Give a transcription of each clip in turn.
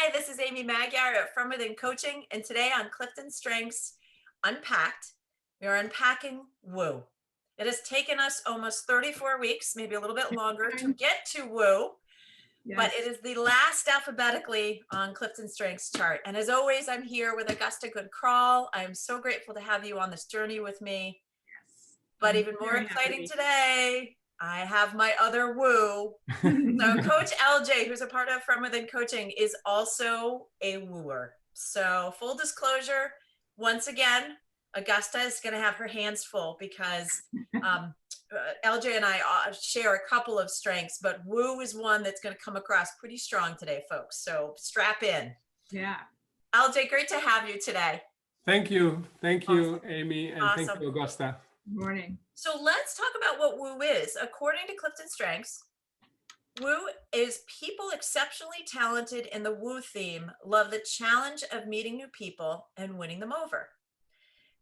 Hi, this is Amy Magyar at FromWithin Coaching, and today on CliftonStrengths Unpacked, we are unpacking woo. It has taken us almost 34 weeks, maybe a little bit longer, to get to woo, but it is the last alphabetically on CliftonStrengths chart. And as always, I'm here with Augusta Goodcrawl. I'm so grateful to have you on this journey with me. Yes. But even more exciting today, I have my other woo. So Coach LJ, who's a part of FromWithin Coaching, is also a wooer. So full disclosure, once again, Augusta is going to have her hands full because LJ and I share a couple of strengths, but woo is one that's going to come across pretty strong today, folks. So strap in. Yeah. LJ, great to have you today. Thank you. Thank you, Awesome. Amy, and Awesome. thank you, Augusta. Good morning. So let's talk about what woo is. According to CliftonStrengths, woo is people exceptionally talented in the woo theme, love the challenge of meeting new people and winning them over.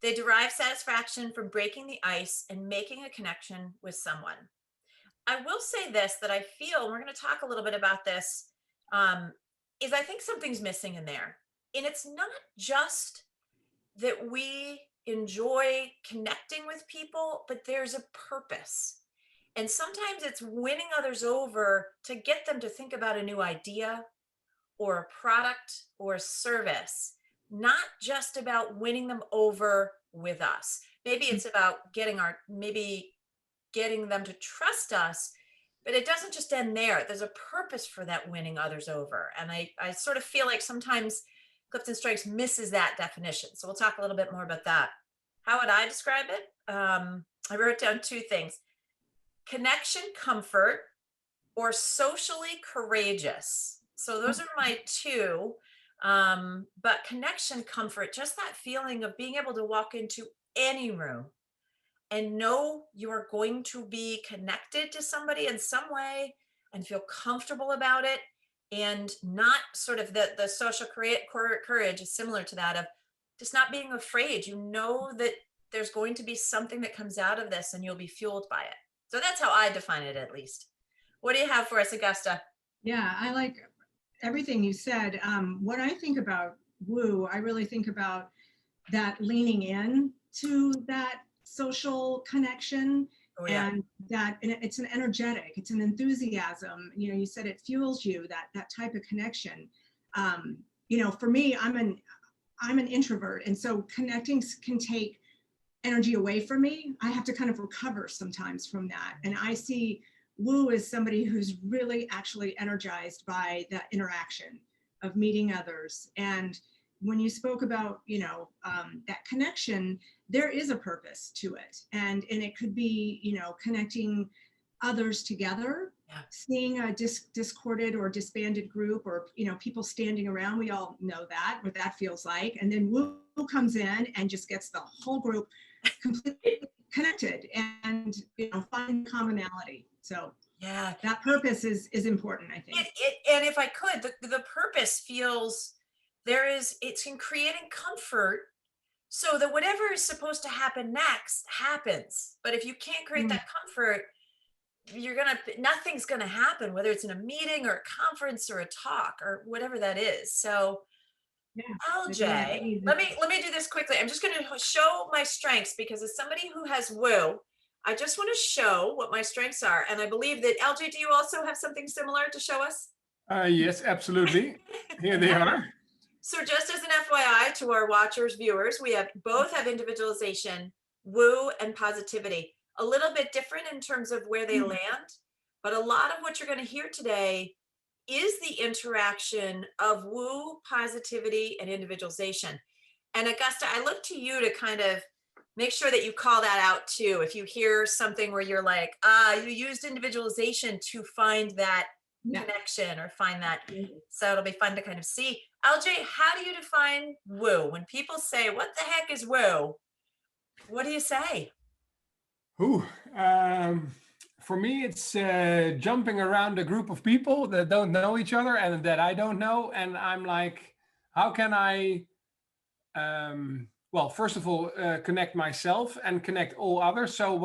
They derive satisfaction from breaking the ice and making a connection with someone. I will say this, that I feel, and we're going to talk a little bit about this, is I think something's missing in there. And it's not just that we enjoy connecting with people, but there's a purpose. And sometimes it's winning others over to get them to think about a new idea or a product or a service, not just about winning them over with us. Maybe it's about getting them to trust us, but it doesn't just end there. There's a purpose for that winning others over. And I sort of feel like sometimes CliftonStrengths misses that definition. So we'll talk a little bit more about that. How would I describe it? I wrote down two things: connection comfort or socially courageous. So those are my two. But connection comfort, just that feeling of being able to walk into any room and know you are going to be connected to somebody in some way and feel comfortable about it, and not sort of the social courage is similar to that of just not being afraid. You know that there's going to be something that comes out of this and you'll be fueled by it. So that's how I define it, at least. What do you have for us, Augusta? Yeah, I like everything you said. When I think about woo, I really think about that leaning in to that social connection. Oh, yeah. And it's an energetic, it's an enthusiasm. You know, you said it fuels you, that type of connection. You know, for me, I'm an introvert, and so connecting can take energy away from me. I have to kind of recover sometimes from that. And I see woo as somebody who's really actually energized by the interaction of meeting others. And when you spoke about, you know, that connection, there is a purpose to it. And it could be, you know, connecting others together, seeing a discorded or disbanded group, or, you know, people standing around. We all know that, what that feels like. And then woo comes in and just gets the whole group completely connected and, you know, find commonality. So yeah, that purpose is important, I think. And if I could, the purpose feels it's in creating comfort so that whatever is supposed to happen next happens. But if you can't create that comfort, nothing's gonna happen, whether it's in a meeting or a conference or a talk or whatever that is. So yeah, LJ, let me do this quickly. I'm just going to show my strengths, because as somebody who has woo, I just want to show what my strengths are. And I believe that, LJ, do you also have something similar to show us? Yes, absolutely. Here they are. So just as an FYI to our watchers, viewers, we both have individualization, woo, and positivity. A little bit different in terms of where they land, but a lot of what you're going to hear today is the interaction of woo, positivity, and individualization. And Augusta, I look to you to kind of make sure that you call that out too. If you hear something where you're like, you used individualization to find that connection or find that. So it'll be fun to kind of see. LJ, how do you define woo? When people say, what the heck is woo? What do you say? For me, it's jumping around a group of people that don't know each other and that I don't know. And I'm like, how can I, well, first of all, connect myself and connect all others. So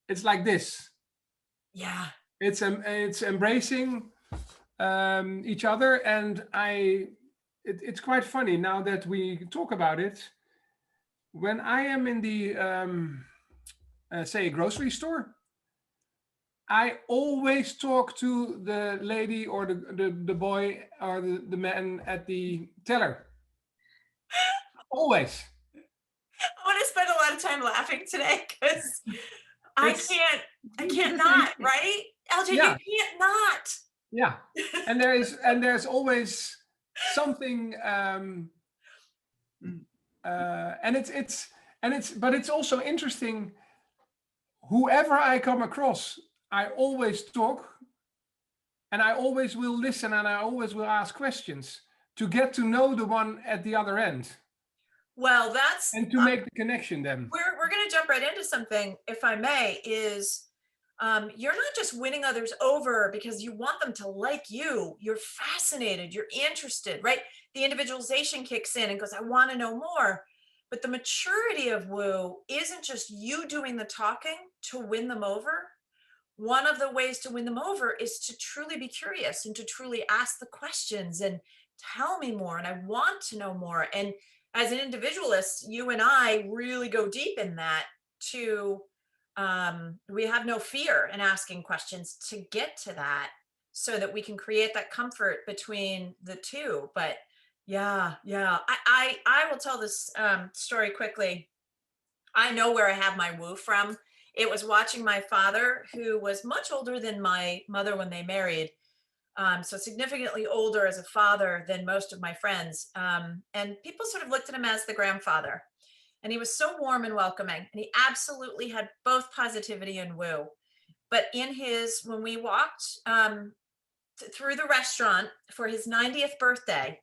it's like this. Yeah. It's embracing each other. And it's quite funny now that we talk about it. When I am in the, say, a grocery store, I always talk to the lady or the boy or the man at the teller. Always. I want to spend a lot of time laughing today because I It's- can't You do the same not, thing. right? LJ, Yeah. you can't not. Yeah, and there's always something, and but it's also interesting. Whoever I come across, I always talk, and I always will listen, and I always will ask questions to get to know the one at the other end, Well, that's and to make the connection. Then we're going to jump right into something, if I may, is you're not just winning others over because you want them to like you. You're fascinated, you're interested, right? The individualization kicks in and goes, I want to know more. But the maturity of woo isn't just you doing the talking to win them over. One of the ways to win them over is to truly be curious and to truly ask the questions and tell me more. And I want to know more. And as an individualist, you and I really go deep in that to, we have no fear in asking questions to get to that so that we can create that comfort between the two. But yeah, I will tell this story quickly. I know where I have my woo from. It was watching my father, who was much older than my mother when they married. So significantly older as a father than most of my friends. And people sort of looked at him as the grandfather. And he was so warm and welcoming. And he absolutely had both positivity and woo. But when we walked through the restaurant for his 90th birthday,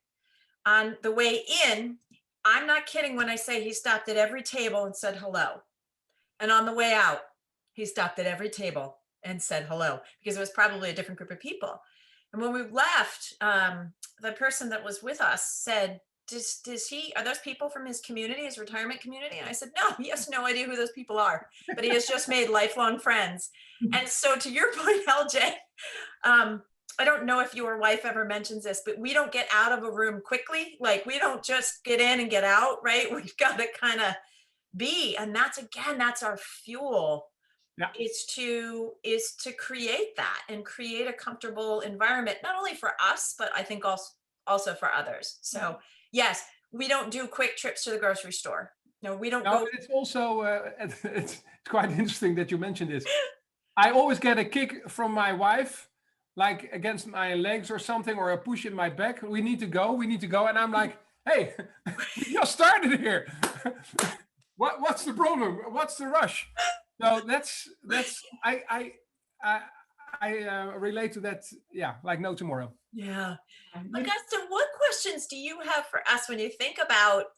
on the way in, I'm not kidding when I say he stopped at every table and said hello. And on the way out, he stopped at every table and said hello, because it was probably a different group of people. And when we left, the person that was with us said, are those people from his community, his retirement community? And I said, no, he has no idea who those people are, but he has just made lifelong friends. And so to your point, LJ, I don't know if your wife ever mentions this, but we don't get out of a room quickly. Like, we don't just get in and get out, right? We've got to kind of be, and that's our fuel. Yeah. Is to create that and create a comfortable environment, not only for us, but I think also for others. So yes, we don't do quick trips to the grocery store. No, we don't go. It's also it's quite interesting that you mentioned this. I always get a kick from my wife, like against my legs or something, or a push in my back. We need to go, and I'm like, hey, we just started here. What's the problem? What's the rush? So that's I relate to that. Yeah, like no tomorrow. Yeah. Augusta, what questions do you have for us when you think about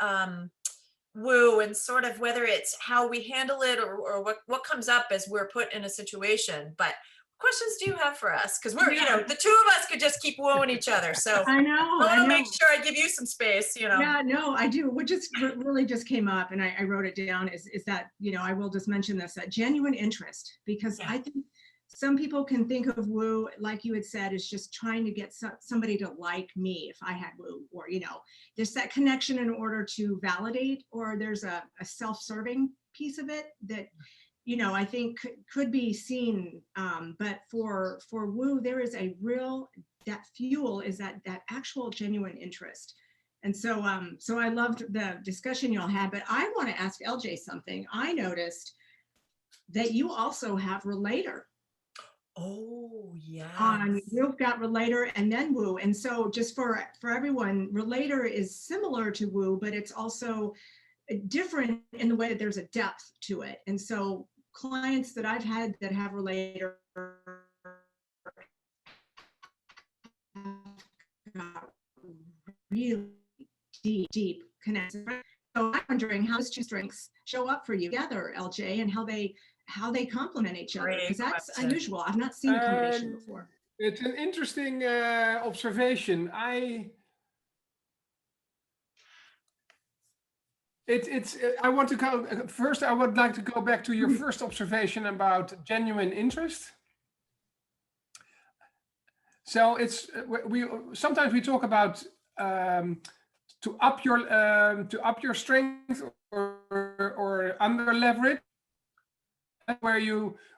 woo, and sort of whether it's how we handle it or what comes up as we're put in a situation? But what questions do you have for us? Because we're, the two of us could just keep wooing each other. So I know. I want to make sure I give you some space, Yeah, no, I do. What just really just came up, and I wrote it down, is that, I will just mention this, genuine interest, because I think some people can think of woo, like you had said, is just trying to get somebody to like me if I had woo, or, there's that connection in order to validate, or there's a self-serving piece of it that, I think could be seen. But for woo, there is a real, that fuel is that actual genuine interest. And so, so I loved the discussion y'all had, but I want to ask LJ something. I noticed that you also have Relator. Oh, yeah. You've got Relator and then woo. And so just for everyone, Relator is similar to woo, but it's also different in the way that there's a depth to it. And so clients that I've had that have Relator have really deep connection. So I'm wondering how those two strengths show up for you together, LJ, and how they complement each other, because that's unusual. I've not seen a combination before. It's an interesting observation. I want to go first. I would like to go back to your first observation about genuine interest. So it's we sometimes we talk about to up your strength or under leverage, where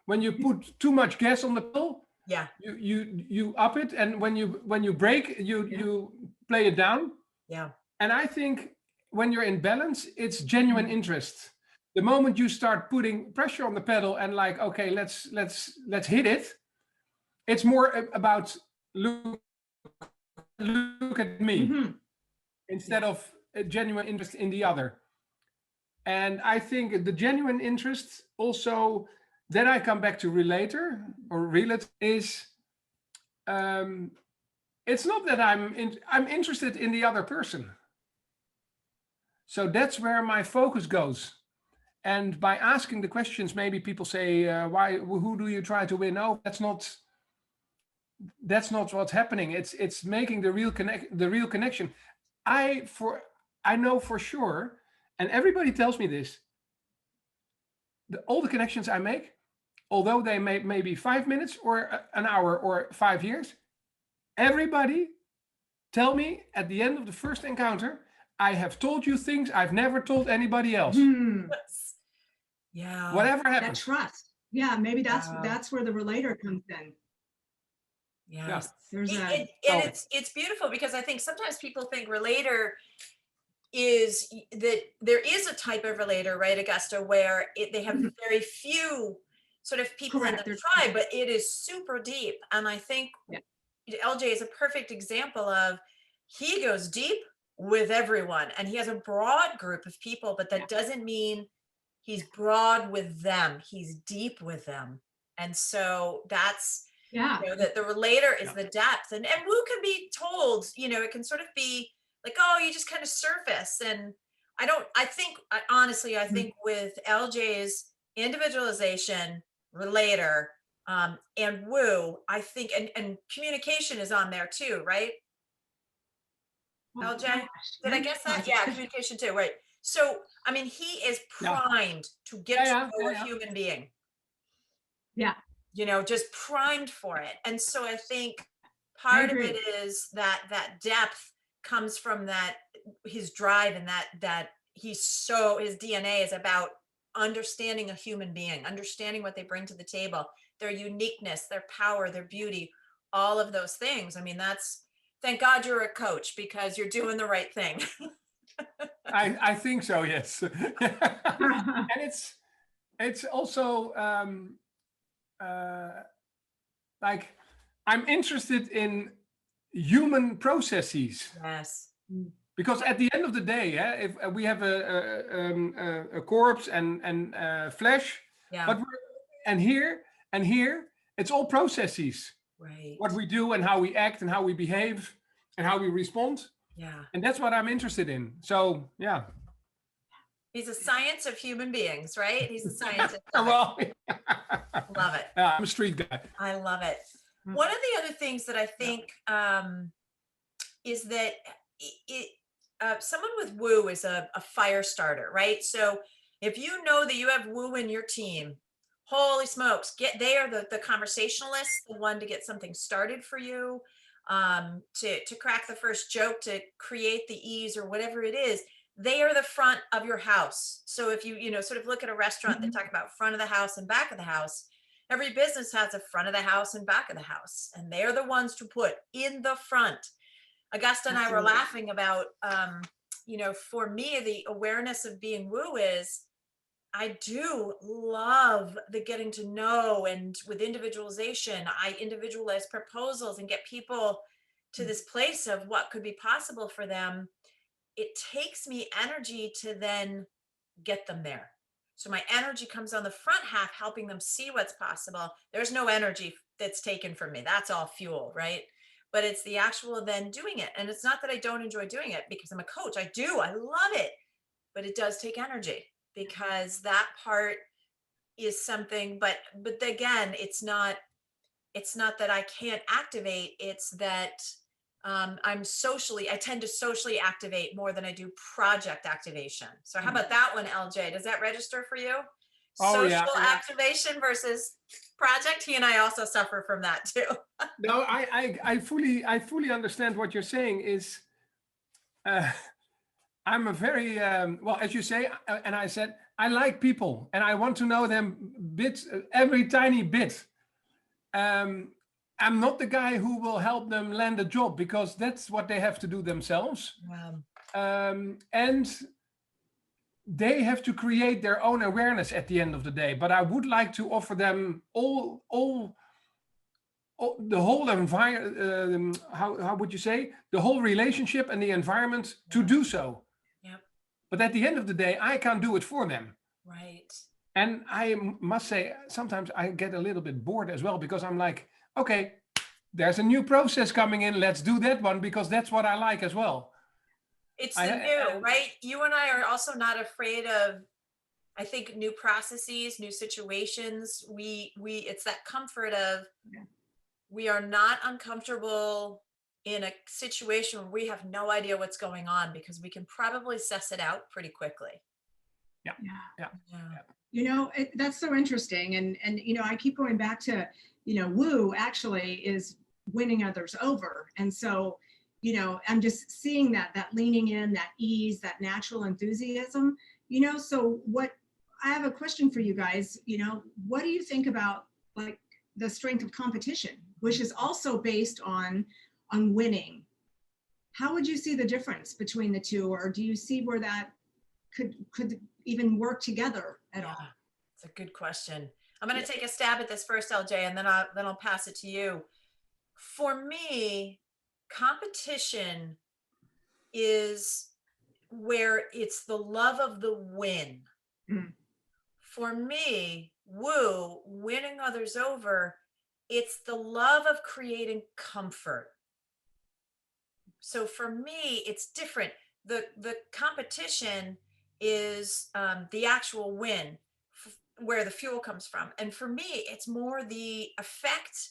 when you put too much gas on the pedal, Yeah. you up it, and when you brake, you play it down. Yeah. And I think when you're in balance, it's genuine interest. The moment you start putting pressure on the pedal and like, okay, let's hit it, it's more about look at me instead of a genuine interest in the other. And I think the genuine interest also, then I come back to relator or relate is, it's not that I'm interested in the other person. So that's where my focus goes. And by asking the questions, maybe people say, who do you try to win? No, that's not what's happening. It's making the real connection. I know for sure, and everybody tells me this, all the connections I make, although they may maybe 5 minutes or an hour or 5 years, everybody tell me at the end of the first encounter, I have told you things I've never told anybody else. Yeah. Whatever happens. That trust. Yeah, maybe that's where the relator comes in. Yes. Yeah. It's beautiful, because I think sometimes people think relator is that there is a type of relator, right, Augusta, where they have very few sort of people in the tribe, but it is super deep. And I think LJ is a perfect example of, he goes deep with everyone and he has a broad group of people, but that doesn't mean he's broad with them. He's deep with them. And so that's, that the relator is the depth. And Woo can be told, it can sort of be like, oh, you just kind of surface. And I think with LJ's individualization, relator, and Woo, I think, and communication is on there too, right? LJ, did I guess that? Yeah, communication too, right? So, I mean, he is primed to get to know a human being. Yeah. Just primed for it. And so I think part of it is that depth comes from that, his drive, and that his DNA is about understanding a human being, understanding what they bring to the table, their uniqueness, their power, their beauty, all of those things. I mean, thank God you're a coach, because you're doing the right thing. I think so, yes. And it's also like, I'm interested in human processes. Yes. Because at the end of the day, if we have a corpse and flesh, but here, it's all processes. Right. What we do and how we act and how we behave and how we respond. Yeah. And that's what I'm interested in. So, yeah. He's a science of human beings, right? He's a scientist. Well, love it. I'm a street guy. I love it. One of the other things that I think is that someone with Woo is a fire starter, right? So if you know that you have Woo in your team, holy smokes, they are the conversationalist, the one to get something started for you, to crack the first joke, to create the ease or whatever it is. They are the front of your house. So if you sort of look at a restaurant, they talk about front of the house and back of the house. Every business has a front of the house and back of the house, and they're the ones to put in the front. Augusta and I were laughing about, for me, the awareness of being Woo is, I do love the getting to know, and with individualization, I individualize proposals and get people to this place of what could be possible for them. It takes me energy to then get them there. So my energy comes on the front half, helping them see what's possible. There's no energy that's taken from me. That's all fuel, right? But it's the actual then doing it. And it's not that I don't enjoy doing it, because I'm a coach. I do. I love it. But it does take energy, because that part is something, but again, it's not that I can't activate. It's that I tend to socially activate more than I do project activation. So how about that one, LJ? Does that register for you? Oh, social yeah, yeah. activation versus project. He and I also suffer from that too. No, I fully understand what you're saying. Is I'm a very well, as you say, and I said I like people and I want to know them bits, every tiny bit. I'm not the guy who will help them land a job because that's what they have to do themselves. And they have to create their own awareness at the end of the day. But I would like to offer them all the whole environment. How would you say, the whole relationship and the environment to do so. Yep. But at the end of the day, I can't do it for them. Right. And I must say, sometimes I get a little bit bored as well because I'm like, okay, there's a new process coming in. Let's do that one because that's what I like as well. It's the new, right? You and I are also not afraid of, I think, new processes, new situations. It's that comfort of, we are not uncomfortable in a situation where we have no idea what's going on because we can probably suss it out pretty quickly. Yeah. You know, that's so interesting. And, you know, I keep going back to, you know, woo actually is winning others over. And so, you know, I'm just seeing that leaning in, that ease, that natural enthusiasm, you know, so I have a question for you guys, you know, what do you think about like the strength of competition, which is also based on winning? How would you see the difference between the two? Or do you see where that could even work together at all? It's a good question. I'm going to take a stab at this first, LJ, and then I'll pass it to you. For me, competition is where it's the love of the win. For me, woo, winning others over, it's the love of creating comfort. So for me, it's different. The competition is the actual win, where the fuel comes from. And for me, it's more the effect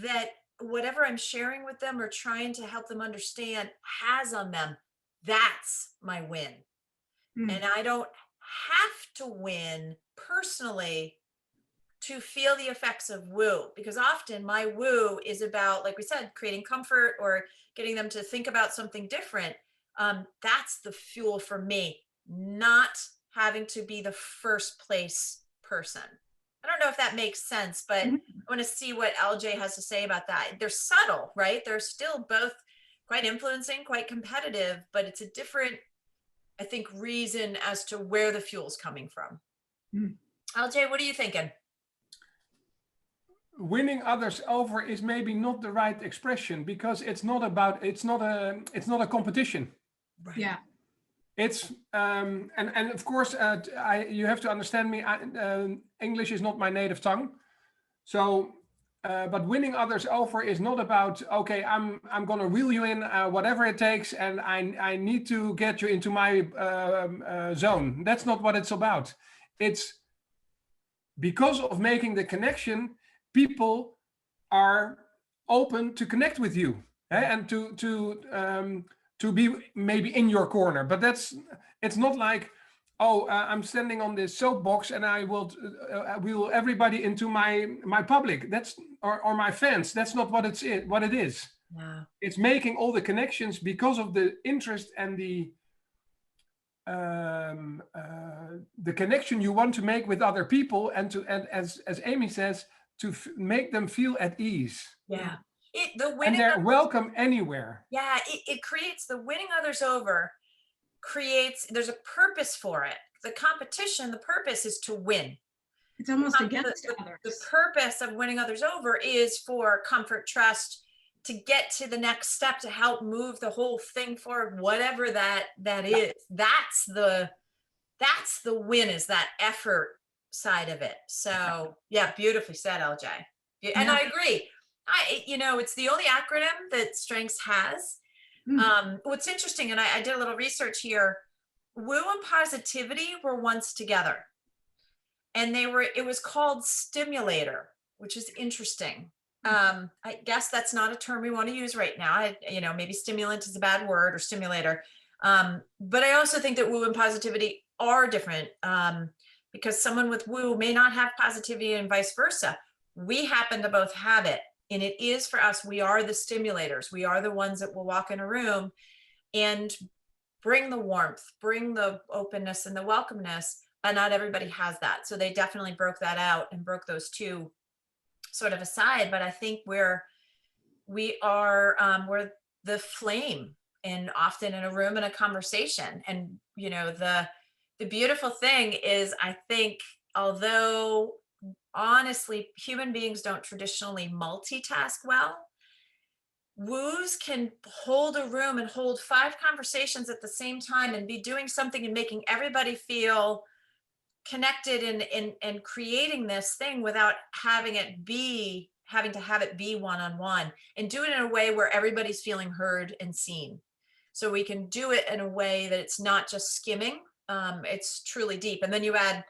that whatever I'm sharing with them or trying to help them understand has on them. That's my win. And I don't have to win personally to feel the effects of woo, because often my woo is about, like we said, creating comfort or getting them to think about something different. That's the fuel for me, not having to be the first place person. I don't know if that makes sense, but I want to see what LJ has to say about that. They're subtle, right? They're still both quite influencing, quite competitive, but it's a different, I think, reason as to where the fuel's coming from. LJ, what are you thinking? Winning others over is maybe not the right expression because it's not a competition. Right. Yeah. It's and of course you have to understand me. English is not my native tongue, so but winning others over is not about, okay, I'm gonna reel you in whatever it takes, and I need to get you into my zone. That's not what it's about. It's because of making the connection, people are open to connect with you, and to be maybe in your corner. But it's not like, oh, I'm standing on this soapbox and I will everybody into my public. That's or my fans. That's not what it is. Yeah. It's making all the connections because of the interest and the connection you want to make with other people, and as Amy says, to make them feel at ease. Yeah. And they're welcome anywhere. Yeah, it creates the winning others over, there's a purpose for it. The competition, the purpose is to win. It's almost against others. The purpose of winning others over is for comfort, trust, to get to the next step, to help move the whole thing forward, whatever that is. That's the win, is that effort side of it. So yeah, beautifully said, LJ. And I agree. It's the only acronym that Strengths has. What's interesting, and I did a little research here, woo and positivity were once together, and it was called stimulator, which is interesting. I guess that's not a term we want to use right now. Maybe stimulant is a bad word, or stimulator. But I also think that woo and positivity are different. because someone with woo may not have positivity and vice versa. We happen to both have it. And it is for us, we are the stimulators. We are the ones that will walk in a room and bring the warmth, bring the openness and the welcomeness, but not everybody has that. So they definitely broke that out and broke those two sort of aside. But I think we're the flame, and often in a room, in a conversation. And, you know, the beautiful thing is, I think, although honestly, human beings don't traditionally multitask well, woos can hold a room and hold 5 conversations at the same time and be doing something and making everybody feel connected and creating this thing without having to have it be one-on-one, and do it in a way where everybody's feeling heard and seen. So we can do it in a way that it's not just skimming, it's truly deep. And then you add,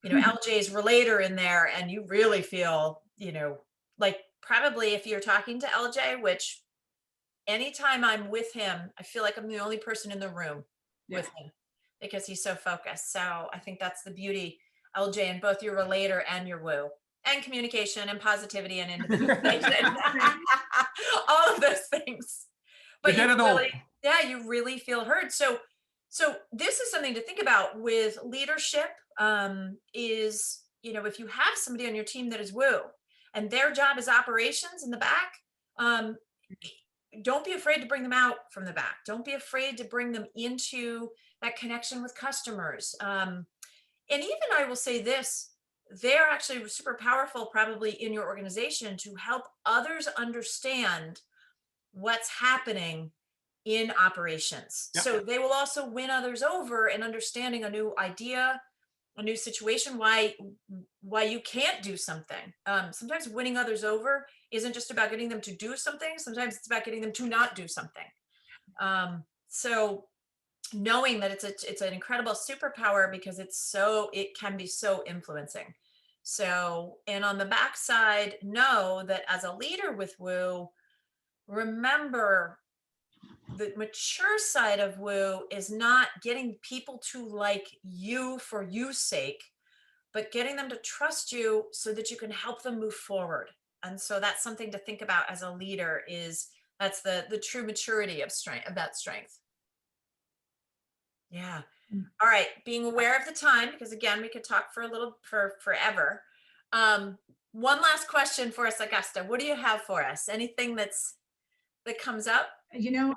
you know, LJ's relator in there, and you really feel, you know, like, probably if you're talking to LJ, which anytime I'm with him, I feel like I'm the only person in the room with him, because he's so focused. So I think that's the beauty, LJ, in both your relator and your woo, and communication and positivity and individualization. All of those things. But you really, you really feel heard. So this is something to think about with leadership, is, you know, if you have somebody on your team that is woo and their job is operations in the back, don't be afraid to bring them out from the back. Don't be afraid to bring them into that connection with customers. And even, I will say this, they're actually super powerful probably in your organization to help others understand what's happening in operations. Yep. So they will also win others over in understanding a new idea, a new situation, why you can't do something. Sometimes winning others over isn't just about getting them to do something. Sometimes it's about getting them to not do something. So knowing that it's an incredible superpower, because it can be so influencing. So, and on the backside, know that as a leader with woo, remember, the mature side of woo is not getting people to like you for you's sake, but getting them to trust you so that you can help them move forward. And so that's something to think about as a leader, is that's the true maturity of that strength. Yeah. All right. Being aware of the time, because again, we could talk for forever. One last question for us, Augusta. What do you have for us? Anything that comes up? You know,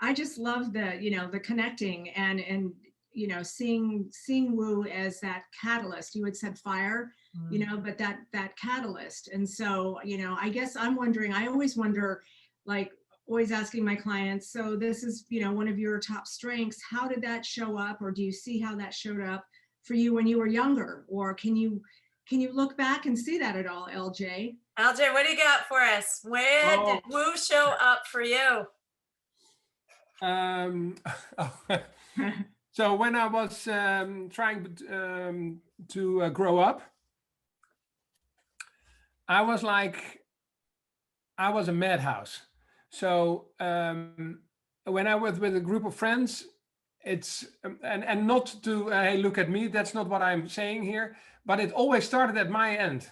I just love the connecting and seeing woo as that catalyst. You had said fire, but that catalyst. And so, I guess I always wonder, like, always asking my clients, so this is, one of your top strengths. How did that show up? Or do you see how that showed up for you when you were younger? Or can you look back and see that at all, LJ? LJ, what do you got for us? Where did woo show up for you? So when I was trying to grow up, I was a madhouse. So when I was with a group of friends, it's and not to hey, look at me, that's not what I'm saying here, but it always started at my end.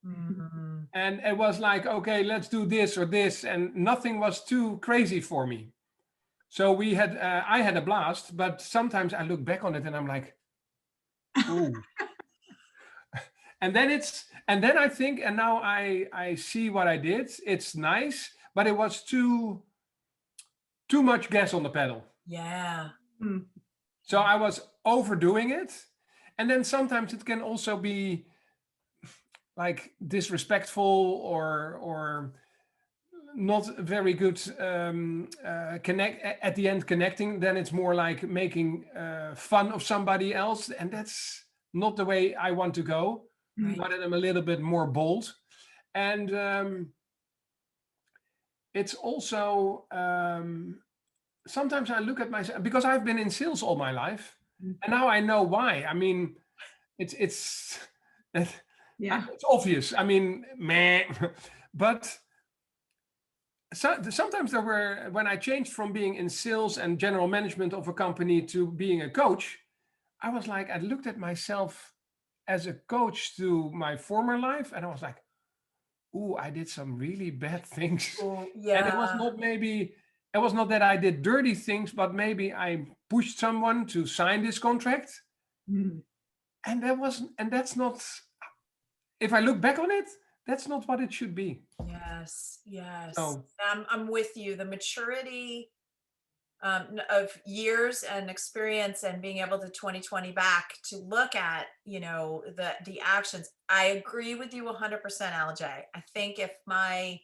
Mm-hmm. And it was like, okay, let's do this or this, and nothing was too crazy for me. So I had a blast, but sometimes I look back on it and I'm like, ooh. and then I think, and now I see what I did. It's nice, but it was too much gas on the pedal. Yeah. So I was overdoing it. And then sometimes it can also be like disrespectful or not very good connecting. Then it's more like making fun of somebody else, and that's not the way I want to go. Right. But I'm a little bit more bold, and it's also sometimes I look at myself, because I've been in sales all my life, and now I know why. I mean, it's obvious. I mean, meh, but. So sometimes when I changed from being in sales and general management of a company to being a coach, I was like, I looked at myself as a coach to my former life, and I was like, ooh, I did some really bad things. Oh, And it was yeah. not maybe, it was not that I did dirty things, but maybe I pushed someone to sign this contract. Mm. And that's not, if I look back on it, that's not what it should be. Yes. Yes. So I'm with you. The maturity of years and experience and being able to 2020 back to look at, the actions. I agree with you 100%, LJ. I think I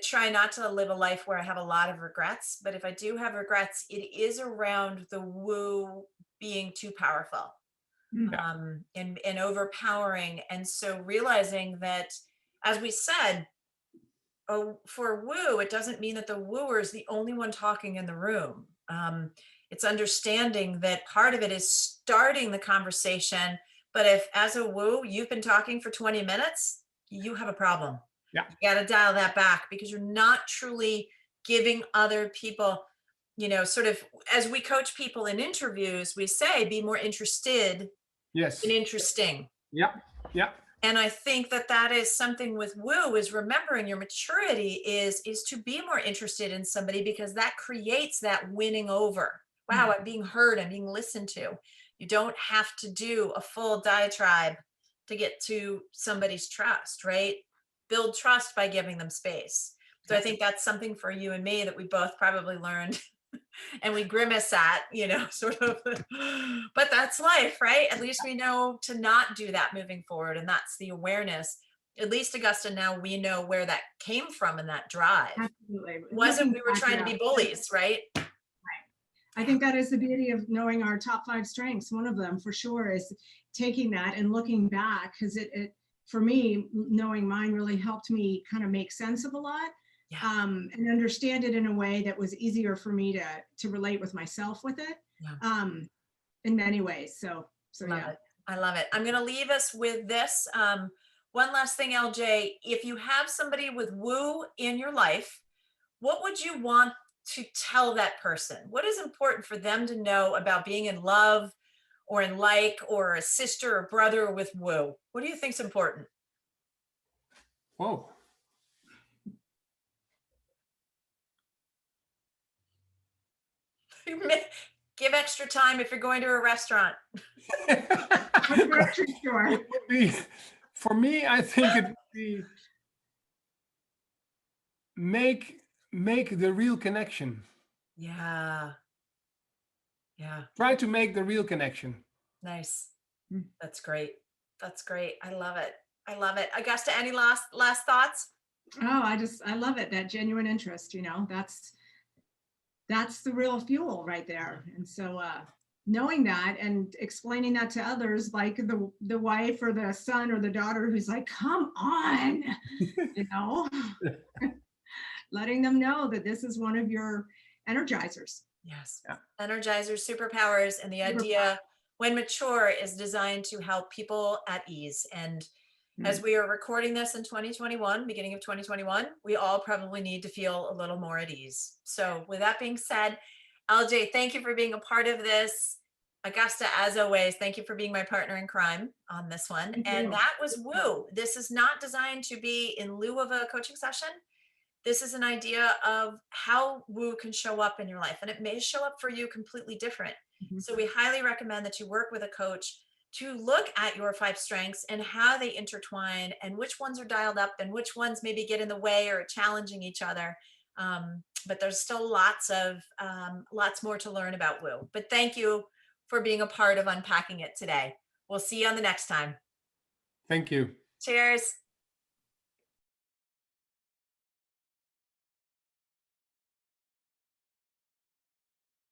try not to live a life where I have a lot of regrets, but if I do have regrets, it is around the woo being too powerful, Mm. and overpowering. And so realizing that, as we said, for woo, it doesn't mean that the wooer is the only one talking in the room. It's understanding that part of it is starting the conversation. But if, as a woo, you've been talking for 20 minutes, you have a problem. yeah, You got to dial that back, because you're not truly giving other people, sort of, as we coach people in interviews, we say, be more interested yes, than interesting. yeah, yeah, And I think that that is something with woo, is remembering your maturity is to be more interested in somebody, because that creates that winning over. Wow, I'm being heard, I'm being listened to. You don't have to do a full diatribe to get to somebody's trust, right? Build trust by giving them space. So I think that's something for you and me that we both probably learned and we grimace at, sort of, but that's life, right? At least we know to not do that moving forward. And that's the awareness. At least, Augusta, now we know where that came from, and that drive. Absolutely. It wasn't we were Looking trying to back, be bullies, right? I think that is the beauty of knowing our top 5 strengths. One of them for sure is taking that and looking back, because it for me, knowing mine really helped me kind of make sense of a lot. Yeah. And understand it in a way that was easier for me to relate with myself with it. Yeah. In many ways. So Love yeah. it. I love it. I'm going to leave us with this. One last thing, LJ, if you have somebody with woo in your life, what would you want to tell that person? What is important for them to know about being in love or in like, or a sister or brother with woo? What do you think is important? whoa. Give extra time if you're going to a restaurant. Grocery store. It would be, for me, I think it would be make the real connection. Yeah. Yeah. Try to make the real connection. Nice. Mm. That's great. That's great. I love it. I love it. Augusta, any last thoughts? Oh, I love it. That genuine interest, that's the real fuel right there. And so knowing that and explaining that to others, like the wife or the son or the daughter who's like, come on, letting them know that this is one of your energizers. Yes. Yeah. Energizers, superpowers, and the idea, when mature, is designed to help people at ease. And as we are recording this in 2021, beginning of 2021, we all probably need to feel a little more at ease. So with that being said, LJ, thank you for being a part of this. Augusta, as always, thank you for being my partner in crime on this one. Thank And you. that was woo. This is not designed to be in lieu of a coaching session. This is an idea of how woo can show up in your life, and it may show up for you completely different. Mhm. So we highly recommend that you work with a coach to look at your 5 strengths and how they intertwine, and which ones are dialed up and which ones maybe get in the way or are challenging each other. But there's still lots more to learn about woo. But thank you for being a part of unpacking it today. We'll see you on the next time. Thank you. Cheers.